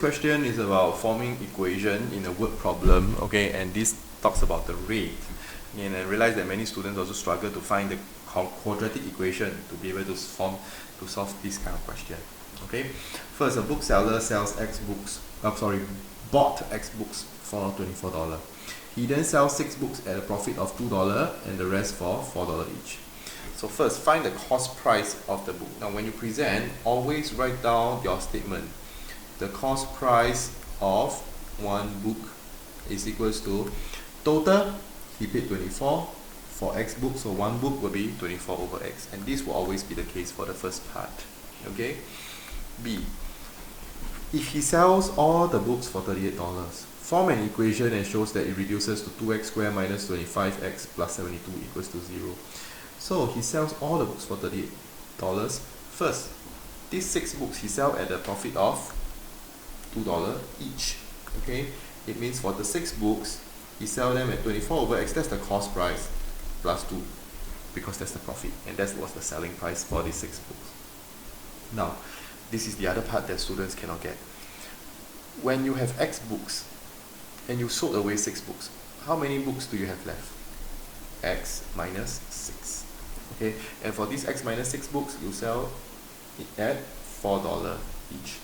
Question is about forming equation in a word problem, okay, and this talks about the rate. And I realize that many students also struggle to find the quadratic equation to be able to solve this kind of question. Okay, first, a bookseller sells bought X books for $24. He then sells 6 books at a profit of $2 and the rest for $4 each. So first, find the cost price of the book. Now when you present, always write down your statement. The cost price of one book is equals to total, he paid 24 for X books, so one book will be 24 over X, and this will always be the case for the first part. Okay. B, if he sells all the books for $38, form an equation and shows that it reduces to 2x squared minus 25x plus 72 equals to 0. So he sells all the books for $38. First, these 6 books he sells at a profit of $2 each. Okay, it means for the 6 books he sells them at 24 over X, that's the cost price, plus 2, because that's the profit, and that was the selling price for these 6 books. Now, this is the other part that students cannot get. When you have X books and you sold away 6 books, how many books do you have left? X minus 6. Okay, and for these X minus 6 books, you sell it at $4 each.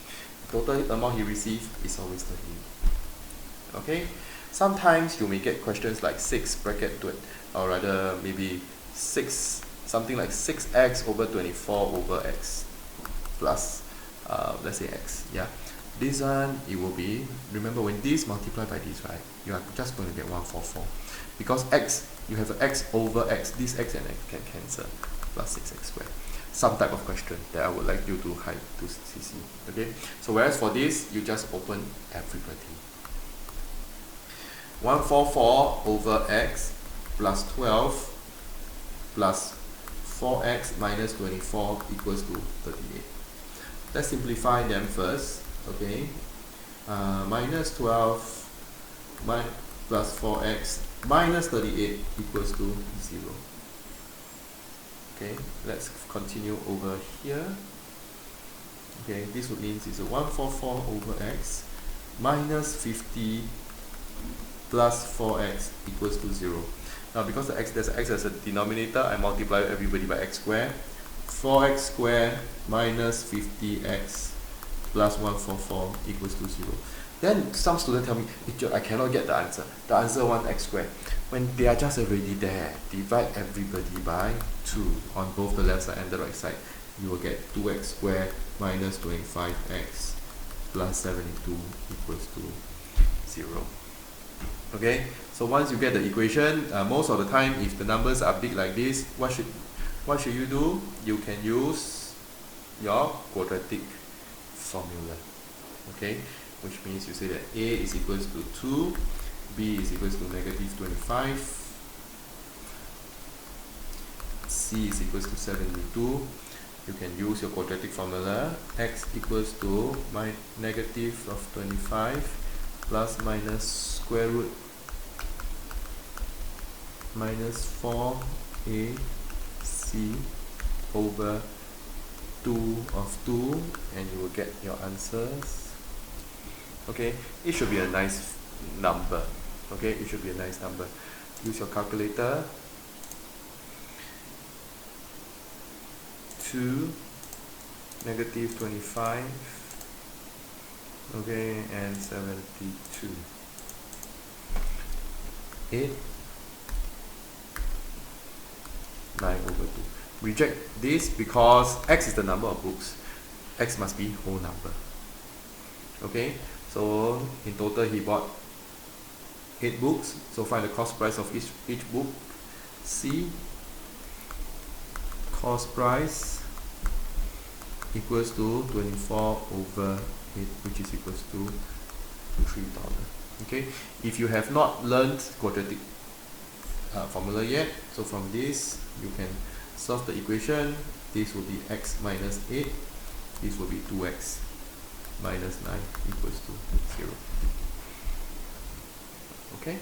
Total amount he received is always 38. Okay, sometimes you may get questions like 6 bracket to it, or rather maybe 6, something like 6x over 24 over x plus let's say x. Yeah, this one, it will be, remember when this multiply by this, right, you are just going to get 144, because x, you have an x over x, this x and x can cancel, plus 6x squared. Some type of question that I would like you to hide to see. Okay, so whereas for this, you just open everybody. 144 over x plus 12 plus 4x minus 24 equals to 38. Let's simplify them first. Okay, minus 12 plus 4x minus 38 equals to 0. Okay, let's continue over here. Okay, this would mean it's a 144 over x minus 50 plus 4x equals to 0. Now because there's x as a denominator, I multiply everybody by x squared. 4x squared minus 50x plus 144 equals to 0. Then some students tell me, I cannot get the answer. The answer 1x squared. When they are just already there, divide everybody by 2 on both the left side and the right side. You will get 2x squared minus 25x plus 72 equals to 0. Okay, so once you get the equation, most of the time if the numbers are big like this, what should you do? You can use your quadratic formula. Okay, which means you say that A is equals to 2, B is equals to negative 25, C is equals to 72. You can use your quadratic formula. X equals to negative of 25 plus minus square root minus 4ac over 2 of 2, and you will get your answers. Okay, it should be a nice number. Okay, it should be a nice number. Use your calculator. 2 negative 25, okay, and 72. 8 9 over 2. Reject this because x is the number of books. X must be whole number. Okay, so in total he bought 8 books. So find the cost price of each book. C, cost price equals to 24 over 8, which is equals to $3. Okay, if you have not learned quadratic formula yet, so from this you can solve the equation. This will be x minus 8, this will be 2x minus 9 equals to 0. Okay.